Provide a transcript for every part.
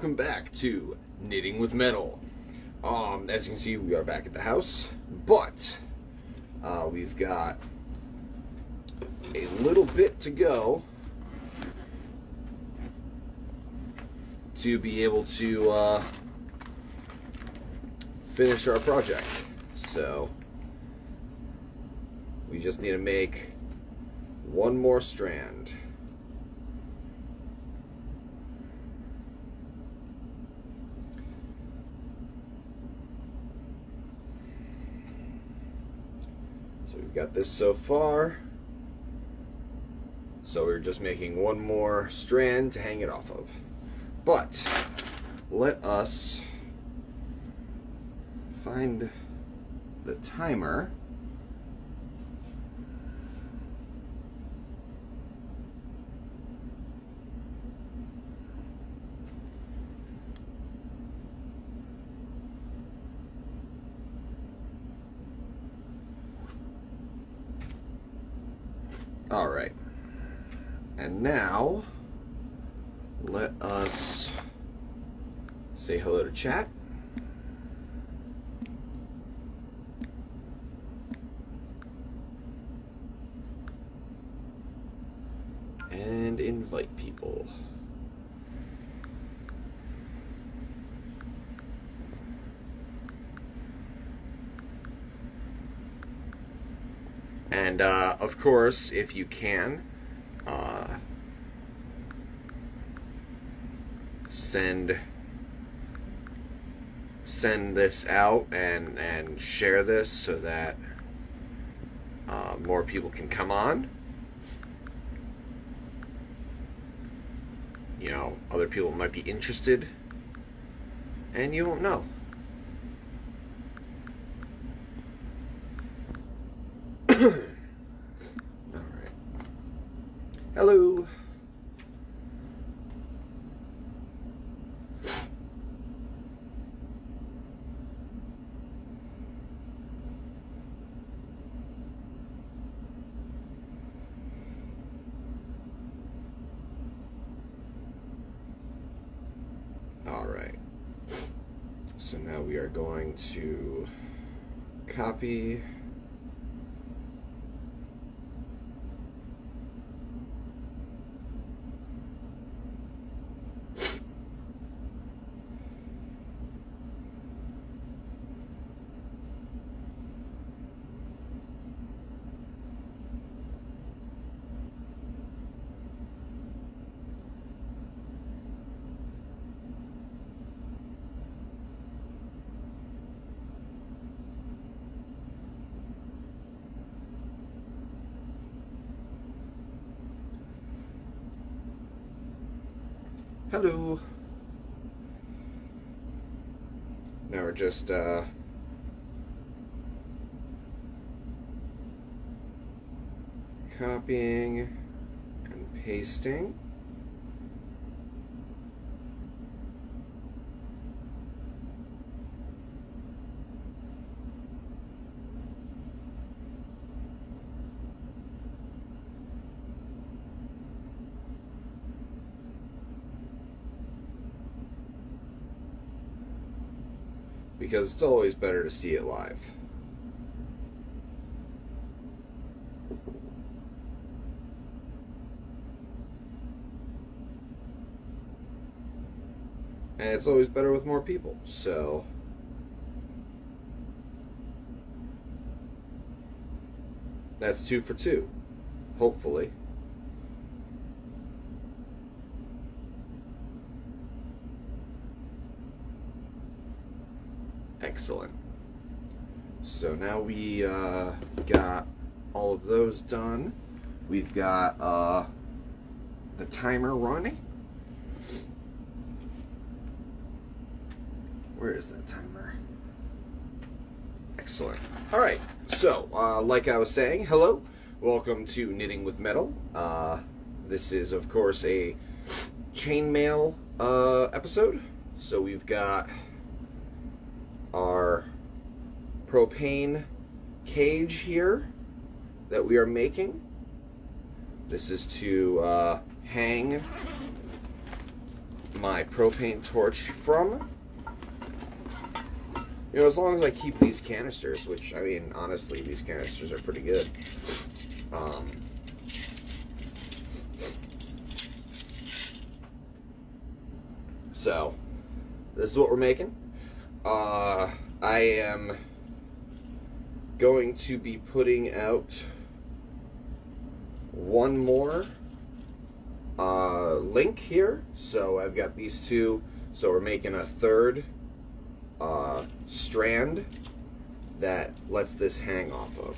welcome back to Knitting with Metal. As you can see, we are back at the house, but we've got a little bit to go to be able to finish our project. So we just need to make one more strand. So we've got this so far. So we're just making one more strand to hang it off of. But let us find the timer. All right, and now let us say hello to chat. And invite people. And of course, if you can, send this out and share this so that more people can come on. You know, other people might be interested, and you won't know. Alright. Hello. Alright. So now we are going to copy . Hello. Now we're just copying and pasting. Because it's always better to see it live. And it's always better with more people, so that's 2 for 2, hopefully. Excellent. So now we got all of those done. We've got the timer running. Where is that timer? Excellent. All right. So, like I was saying, hello. Welcome to Knitting with Metal. This is, of course, a chainmail episode. So we've got our propane cage here that we are making. This is to hang my propane torch from. You know, as long as I keep these canisters, which, I mean, honestly, these canisters are pretty good. So, this is what we're making. I am going to be putting out one more link here. So I've got these two. So we're making a third strand that lets this hang off of.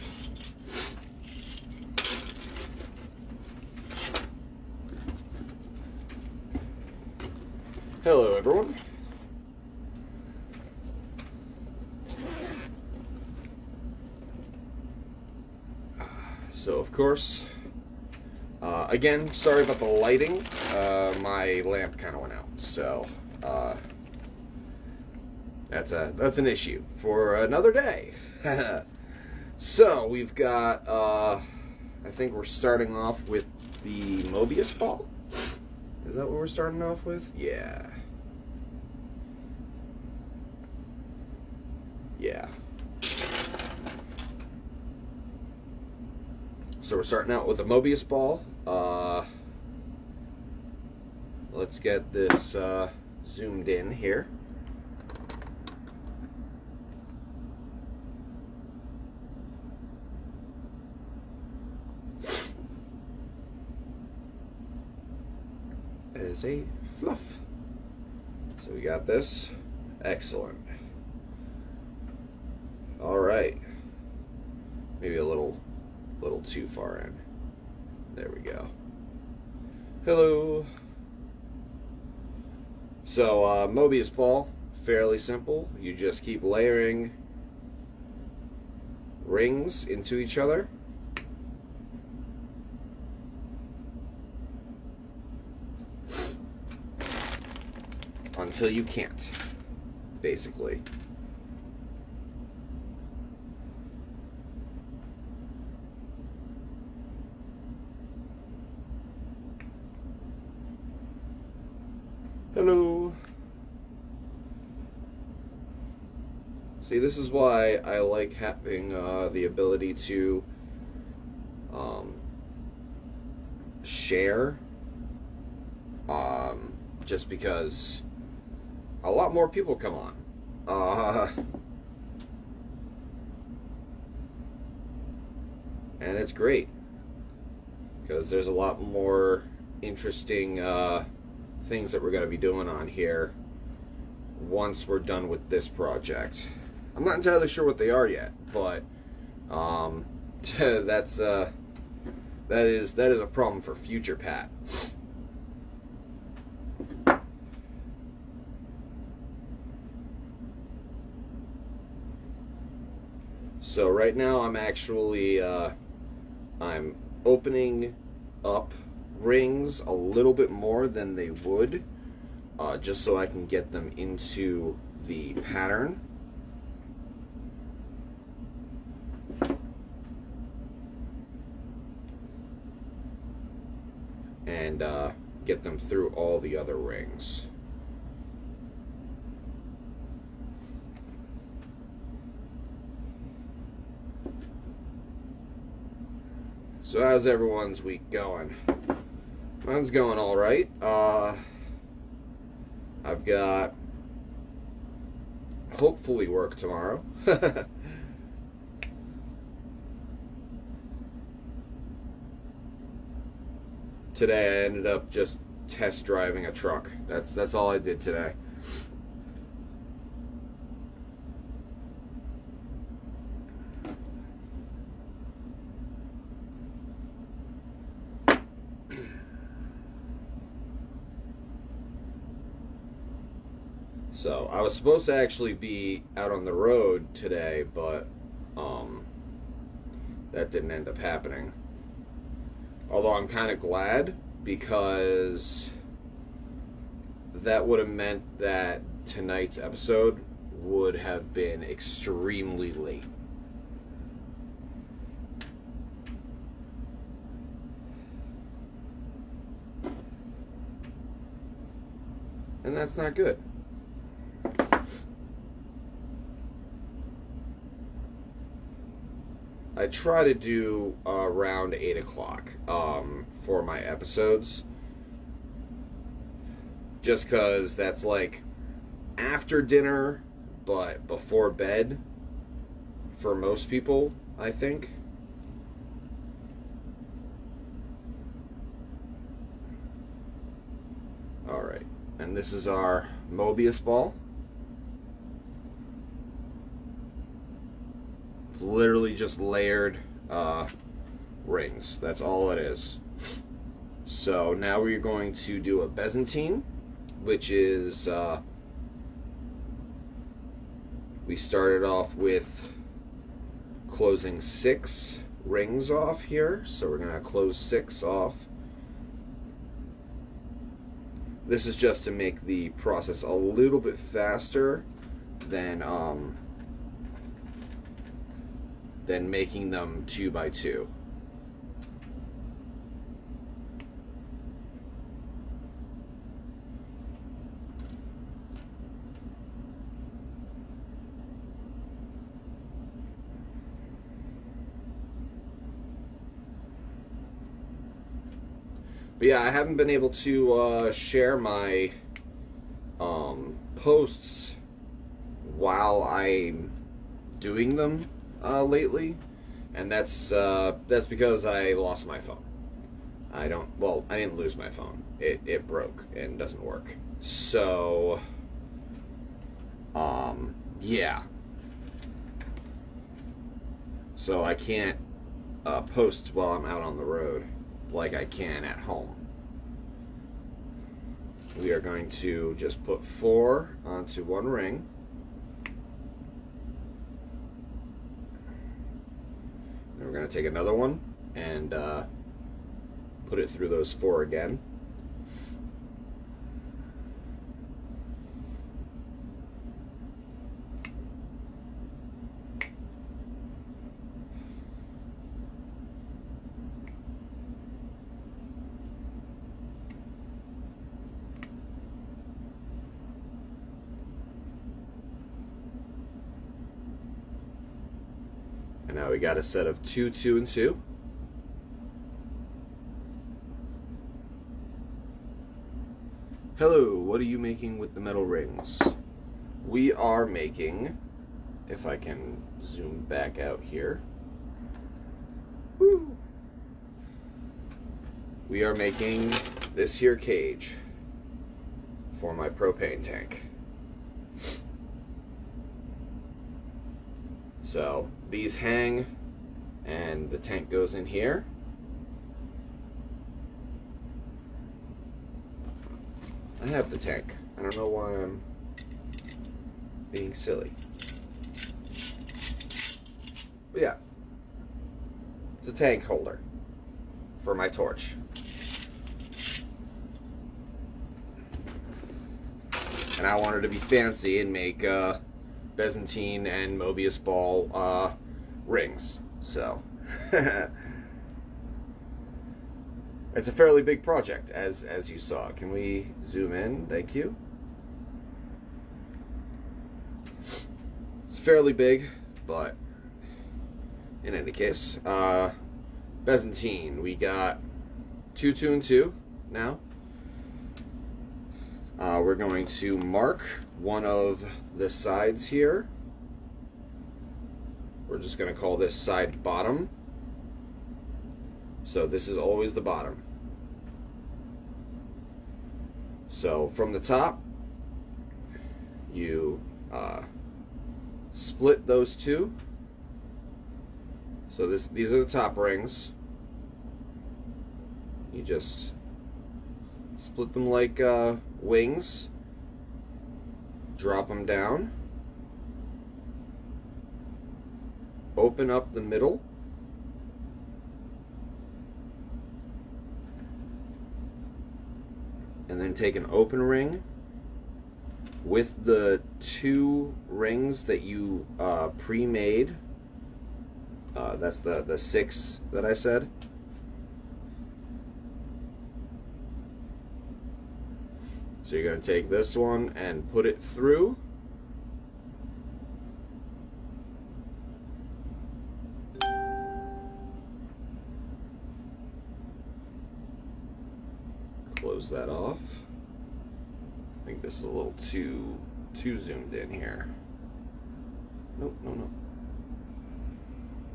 Hello, everyone. So, of course, again, sorry about the lighting. My lamp kind of went out, so that's an issue for another day. So we've got, I think we're starting off with the Mobius ball. Is that what we're starting off with? Yeah. Yeah. So we're starting out with a Mobius ball. Let's get this zoomed in here. It is a fluff. So we got this. Excellent. All right. Maybe a little too far in. There we go. Hello. So Mobius ball, fairly simple. You just keep layering rings into each other. Until you can't, basically. Hello. See, this is why I like having the ability to share, just because a lot more people come on. And it's great, because there's a lot more interesting things that we're going to be doing on here once we're done with this project. I'm not entirely sure what they are yet, but that is a problem for future Pat. So right now I'm actually I'm opening up rings a little bit more than they would, just so I can get them into the pattern. And get them through all the other rings. So how's everyone's week going? Mine's going all right. I've got hopefully work tomorrow. Today I ended up just test driving a truck. That's all I did today. So I was supposed to actually be out on the road today, but that didn't end up happening. Although I'm kind of glad, because that would have meant that tonight's episode would have been extremely late. and that's not good. I try to do around 8 o'clock for my episodes, just because that's like after dinner but before bed for most people, I think. Alright, and this is our Mobius ball. It's literally just layered rings. That's all it is. So now we're going to do a Byzantine, which is, we started off with closing 6 rings off here. So we're going to close 6 off. This is just to make the process a little bit faster than making them 2 by 2. But yeah, I haven't been able to share my posts while I'm doing them lately, and that's because I lost my phone. I didn't lose my phone. It broke and doesn't work. So, yeah. So I can't post while I'm out on the road like I can at home. We are going to just put 4 onto one ring. And we're going to take another one and put it through those 4 again. And now we got a set of 2, 2, and 2. Hello, what are you making with the metal rings? We are making, if I can zoom back out here. Woo. We are making this here cage for my propane tank. So these hang and the tank goes in here. I have the tank. I don't know why I'm being silly. But yeah, it's a tank holder for my torch. And I wanted to be fancy and make Byzantine and Mobius ball rings. So it's a fairly big project, as you saw. Can we zoom in? Thank you. It's fairly big, but in any case, Byzantine, we got 2, 2, and 2 now. We're going to mark one of the sides here. We're just going to call this side bottom. So this is always the bottom. So from the top, you split those 2. So these are the top rings. You just split them like wings. Drop them down. Open up the middle. And then take an open ring with the 2 rings that you pre-made. That's the 6 that I said. So you're going to take this one and put it through. Close that off. I think this is a little too zoomed in here. Nope, no.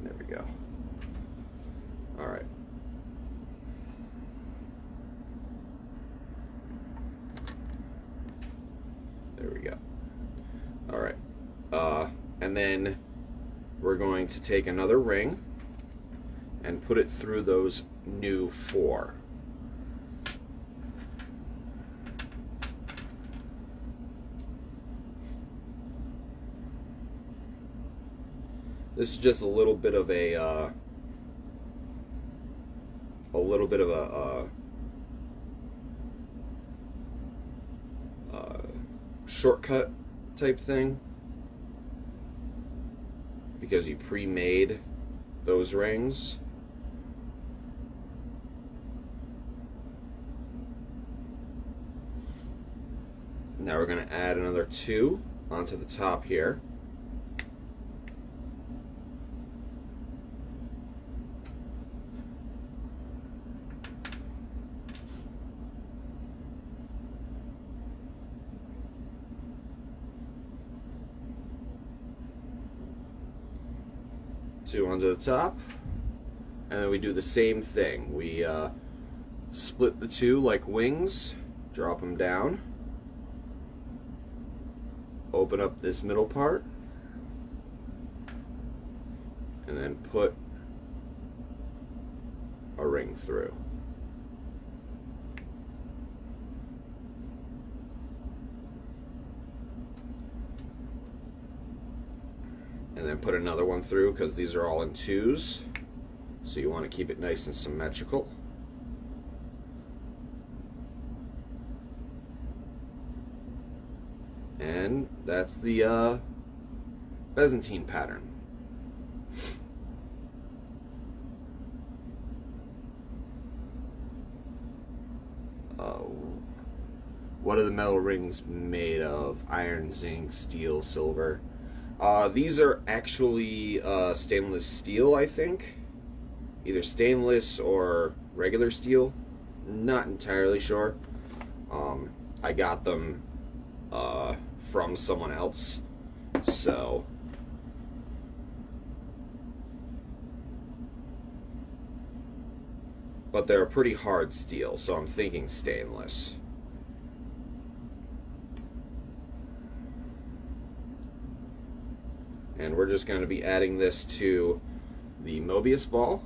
There we go. All right. There we go. All right. And then we're going to take another ring and put it through those new 4. This is just a little bit of a shortcut type thing, because you pre-made those rings. Now we're going to add another 2 onto the top here. Two onto the top, and then we do the same thing. We split the 2 like wings, drop them down, open up this middle part, and then put a ring through. And then put another one through, because these are all in 2s, so you want to keep it nice and symmetrical. And that's the Byzantine pattern. What are the metal rings made of? Iron, zinc, steel, silver. These are actually stainless steel, I think. Either stainless or regular steel. Not entirely sure. I got them from someone else. So but they're a pretty hard steel, so I'm thinking stainless. And we're just going to be adding this to the Mobius ball.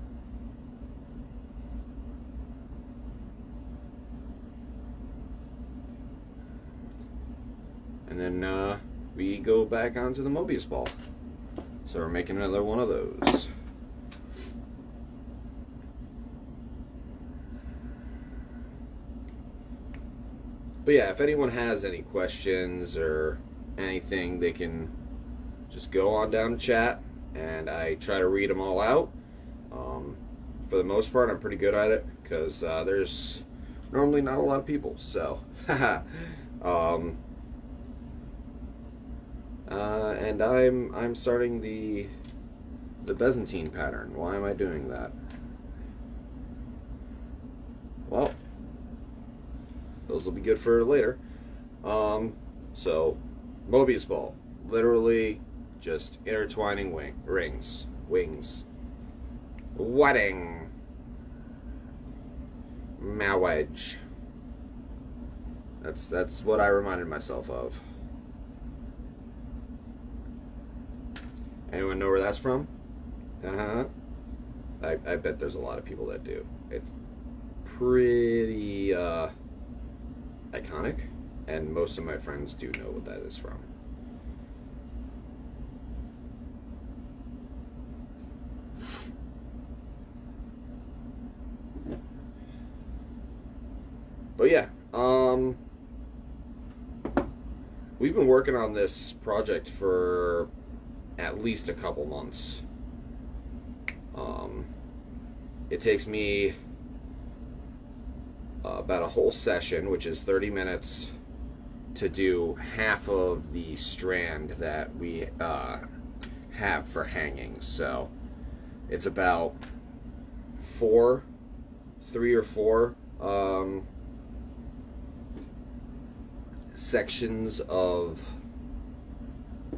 And then we go back onto the Mobius ball. So we're making another one of those. But yeah, if anyone has any questions or anything, they can just go on down to chat, and I try to read them all out. For the most part, I'm pretty good at it, because there's normally not a lot of people. So, and I'm starting the Byzantine pattern. Why am I doing that? Well, those will be good for later. So, Mobius ball, literally just intertwining wings. Wedding. Marriage. That's what I reminded myself of. Anyone know where that's from? I bet there's a lot of people that do. It's pretty iconic, and most of my friends do know what that is from. But yeah, we've been working on this project for at least a couple months. It takes me about a whole session, which is 30 minutes, to do half of the strand that we have for hanging. So it's about three or four sections of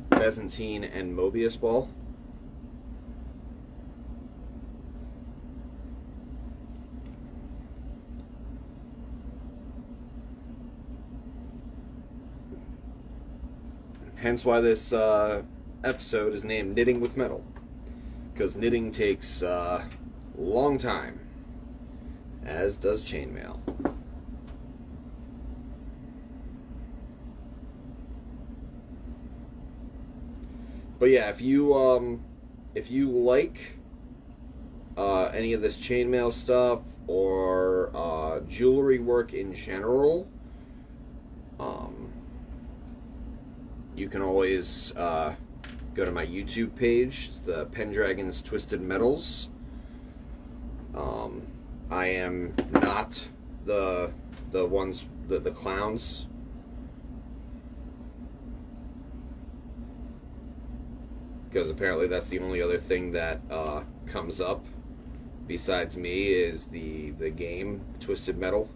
Byzantine and Mobius ball. Hence why this episode is named Knitting with Metal, because knitting takes a long time, as does chainmail. But yeah, if you like any of this chainmail stuff or jewelry work in general, you can always go to my YouTube page. It's the Pendragon's Twisted Metals. I am not the clowns. Because apparently that's the only other thing that comes up besides me is the game Twisted Metal.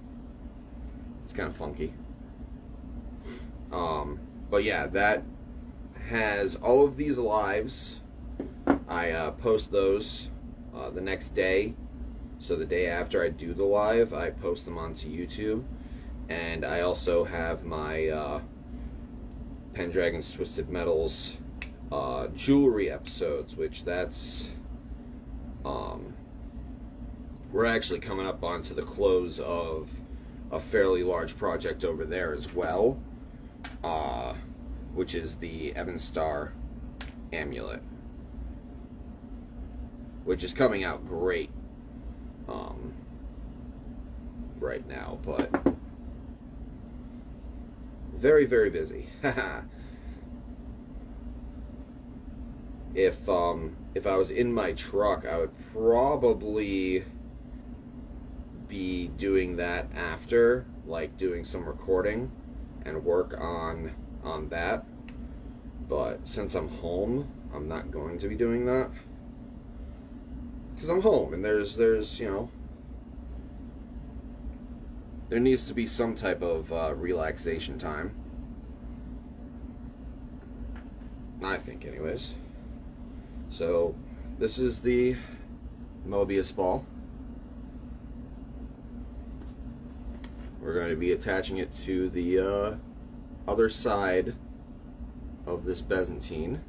It's kind of funky. But yeah, that has all of these lives. I post those the next day. So the day after I do the live, I post them onto YouTube. And I also have my Pendragon's Twisted Metals jewelry episodes, which that's we're actually coming up onto the close of a fairly large project over there as well, which is the Evenstar amulet, which is coming out great right now, but very, very busy. If I was in my truck, I would probably be doing that after, like doing some recording and work on that. But since I'm home, I'm not going to be doing that, because I'm home and there's you know, there needs to be some type of relaxation time, I think, anyways. So this is the Mobius ball. We're going to be attaching it to the other side of this Byzantine.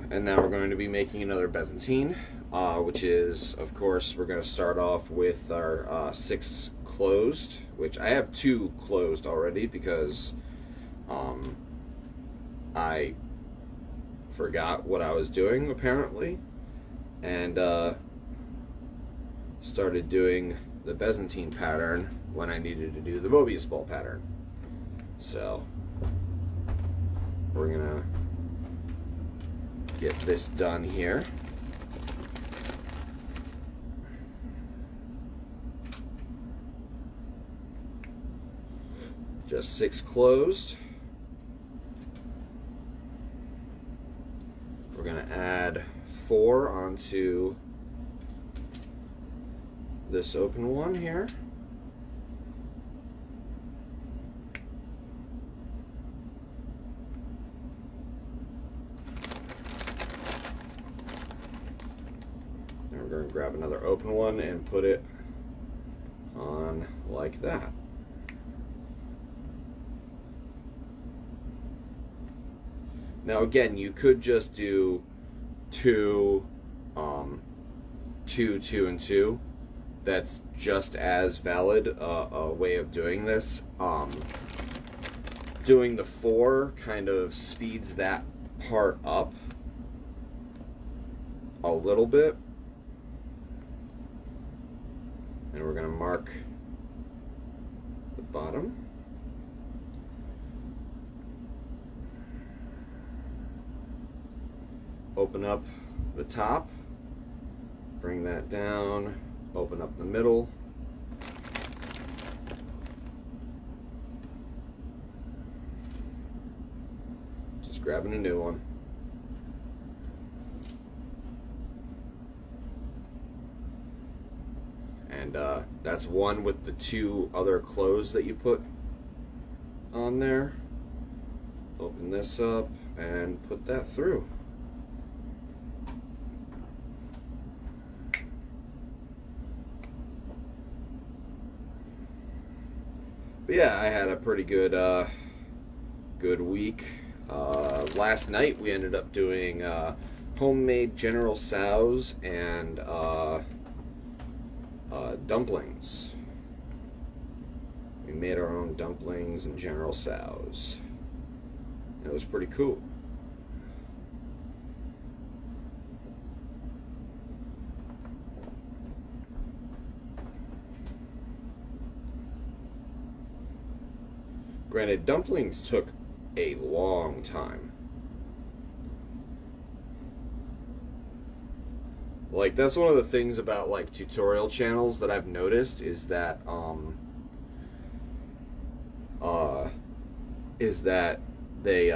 And now we're going to be making another Byzantine, which is, of course, we're going to start off with our 6 closed, which I have 2 closed already because I forgot what I was doing, apparently, and started doing the Byzantine pattern when I needed to do the Mobius ball pattern. So we're going to get this done here. Just 6 closed. We're going to add 4 onto this open one here. We're going to grab another open one and put it on like that. Now again, you could just do 2, 2, 2, and 2. That's just as valid a way of doing this. Doing the 4 kind of speeds that part up a little bit. And we're going to mark the bottom. open up the top, bring that down, open up the middle. Just grabbing a new one. And that's one with the 2 other clothes that you put on there. Open this up and put that through. But yeah, I had a pretty good good week. Last night we ended up doing homemade General Tso's and dumplings. We made our own dumplings and General Tso's. It was pretty cool. Granted, dumplings took a long time. Like, that's one of the things about, like, tutorial channels that I've noticed is that, they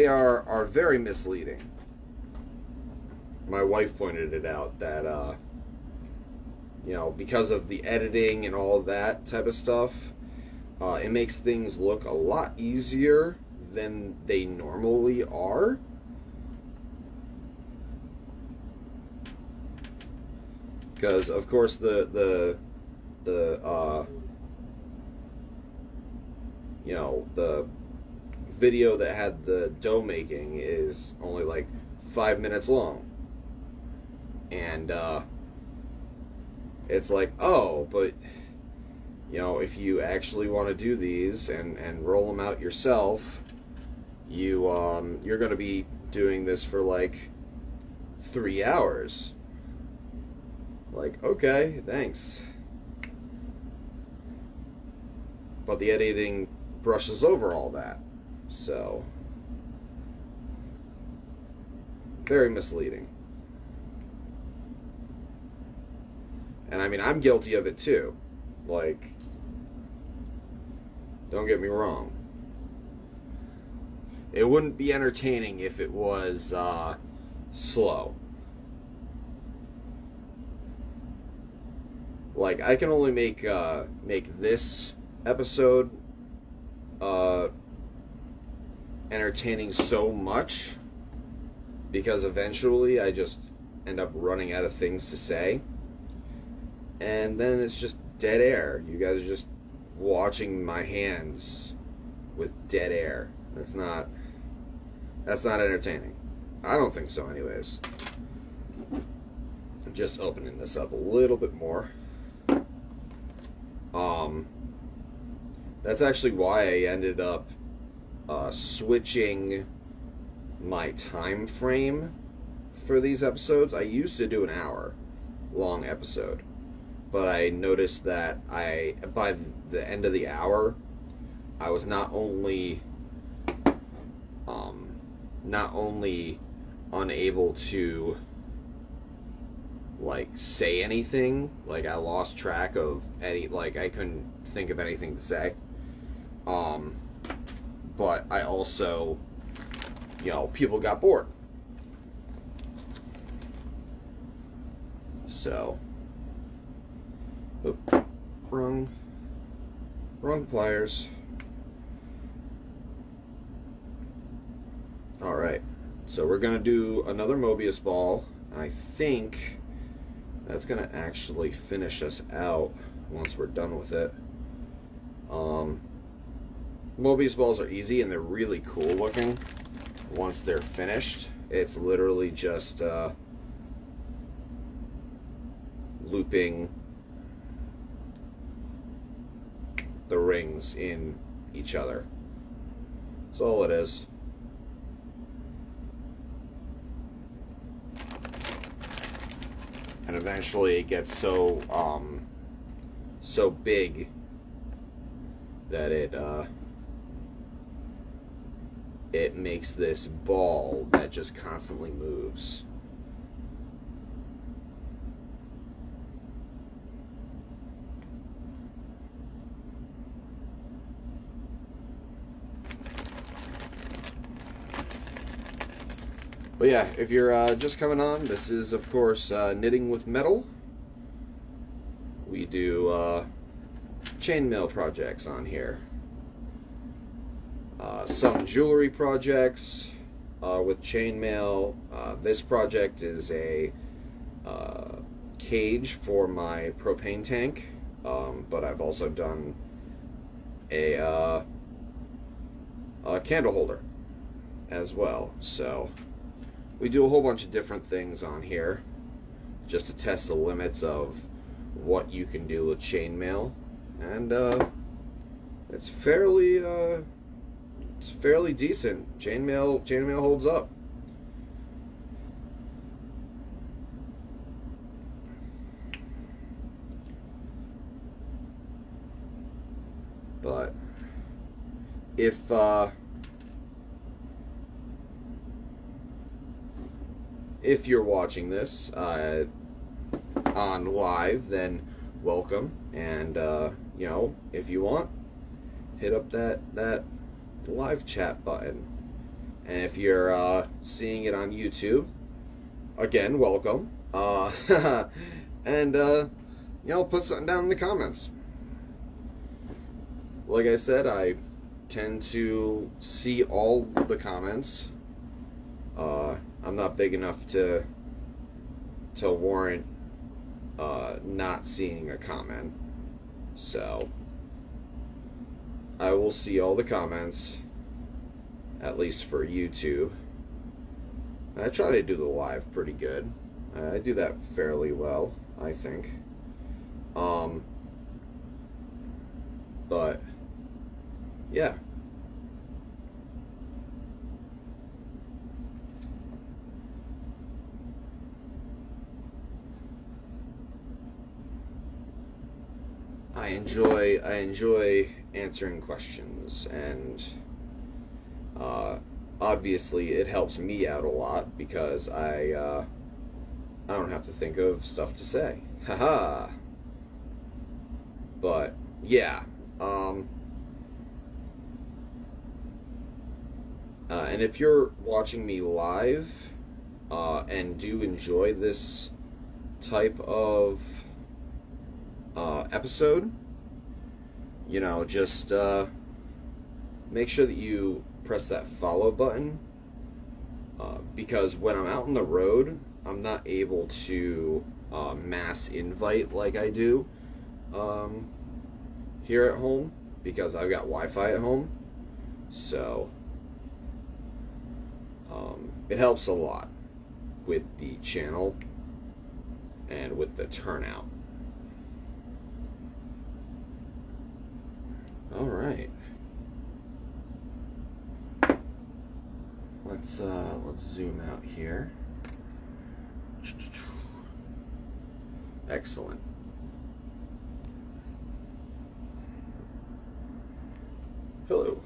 are very misleading. My wife pointed it out that, you know, because of the editing and all that type of stuff, it makes things look a lot easier than they normally are. Because of course the you know, the video that had the dough making is only like 5 minutes long, and it's like, oh, but you know, if you actually want to do these and roll them out yourself, you're going to be doing this for like 3 hours. Like, okay, thanks. But the editing brushes over all that. So, very misleading. And I mean, I'm guilty of it too. Like, don't get me wrong. It wouldn't be entertaining if it was slow. Like, I can only make this episode entertaining so much, because eventually I just end up running out of things to say, and then it's just dead air. You guys are just watching my hands with dead air. That's not entertaining. I don't think so anyways. I'm just opening this up a little bit more. That's actually why I ended up switching my time frame for these episodes. I used to do an hour long episode, but I noticed that by the end of the hour, I was not only unable to like say anything, like I lost track of any, like I couldn't think of anything to say, but I also, you know, people got bored. So, oop, wrong pliers. Alright, so we're gonna do another Mobius ball. I think that's gonna actually finish us out once we're done with it. Mobius balls are easy and they're really cool looking once they're finished. It's literally just looping the rings in each other. That's all it is. And eventually it gets so big that it it makes this ball that just constantly moves. But yeah, if you're just coming on, this is, of course, Knitting with Metal. We do chainmail projects on here. Some jewelry projects with chainmail. This project is a cage for my propane tank, but I've also done a candle holder as well. So we do a whole bunch of different things on here just to test the limits of what you can do with chainmail, and it's fairly decent. Chainmail holds up. But if you're watching this on live, then welcome, and you know, if you want, hit up that live chat button. And if you're seeing it on YouTube, again, welcome, and you know, put something down in the comments. Like I said, I tend to see all the comments. I'm not big enough to warrant not seeing a comment, so I will see all the comments, at least for YouTube. I try to do the live pretty good. I do that fairly well, I think. But yeah. I enjoy answering questions, and obviously it helps me out a lot because I don't have to think of stuff to say. Haha. But yeah, and if you're watching me live and do enjoy this type of episode, you know, just make sure that you press that follow button, because when I'm out on the road, I'm not able to mass invite like I do here at home, because I've got Wi-Fi at home. So it helps a lot with the channel and with the turnout. All right, let's zoom out here. Excellent. Hello.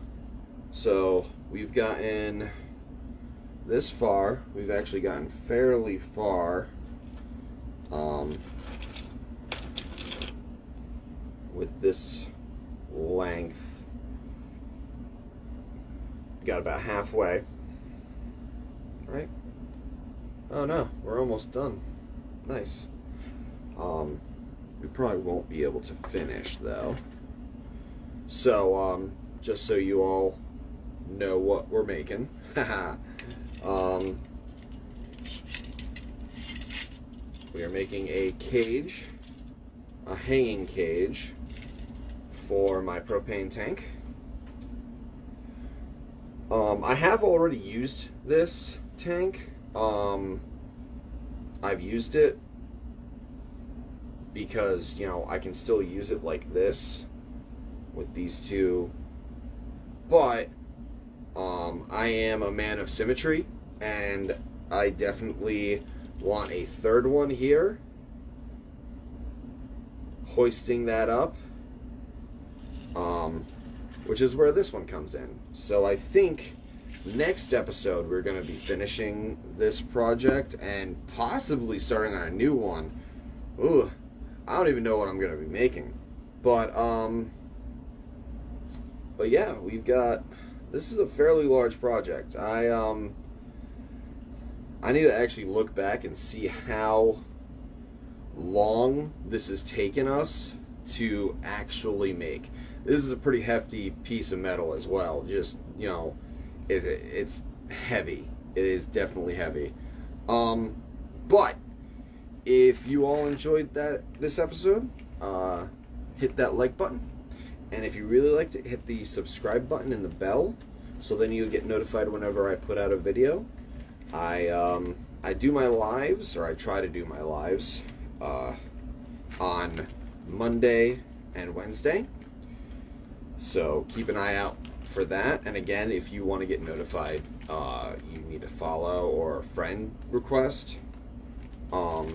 So we've gotten this far. We've actually gotten fairly far with this length. Got about halfway, right? Oh no, we're almost done. Nice. We probably won't be able to finish though. So just so you all know what we're making. We are making a cage, a hanging cage for my propane tank. I have already used this tank. I've used it because, you know, I can still use it like this with these two, but I am a man of symmetry, and I definitely want a third one here, hoisting that up, which is where this one comes in. So I think next episode, we're going to be finishing this project and possibly starting on a new one. Ooh, I don't even know what I'm going to be making. But yeah, we've got, this is a fairly large project. I need to actually look back and see how long this has taken us to actually make. This is a pretty hefty piece of metal as well. Just, you know, it's heavy. It is definitely heavy. But if you all enjoyed this episode, hit that like button. And if you really liked it, hit the subscribe button and the bell, so then you'll get notified whenever I put out a video. I do my lives, or I try to do my lives, on Monday and Wednesday. So keep an eye out for that. And again, if you want to get notified, you need a follow or a friend request. I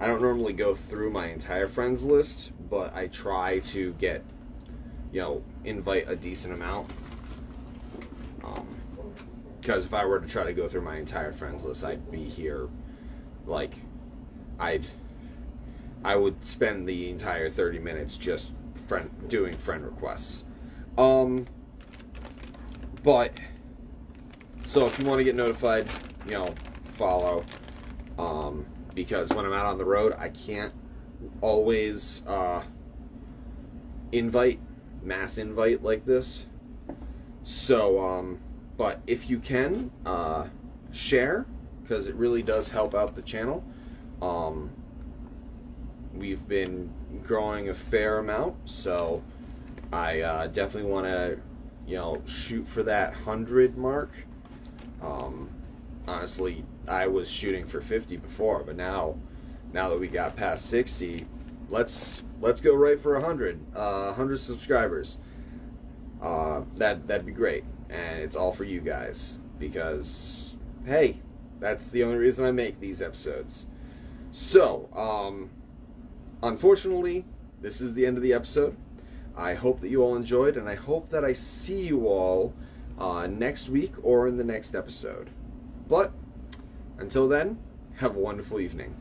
don't normally go through my entire friends list, but I try to get, you know, invite a decent amount. Because if I were to try to go through my entire friends list, I'd be here, like, I would spend the entire 30 minutes just doing friend requests. But, so if you want to get notified, you know, follow, because when I'm out on the road, I can't always, mass invite like this. So, but if you can, share, because it really does help out the channel. We've been growing a fair amount, so I definitely want to, you know, shoot for that 100 mark. Honestly, I was shooting for 50 before, but now that we got past 60, let's go right for 100 subscribers. That'd be great. And it's all for you guys, because, hey, that's the only reason I make these episodes. So, unfortunately, this is the end of the episode. I hope that you all enjoyed, and I hope that I see you all next week or in the next episode. But, until then, have a wonderful evening.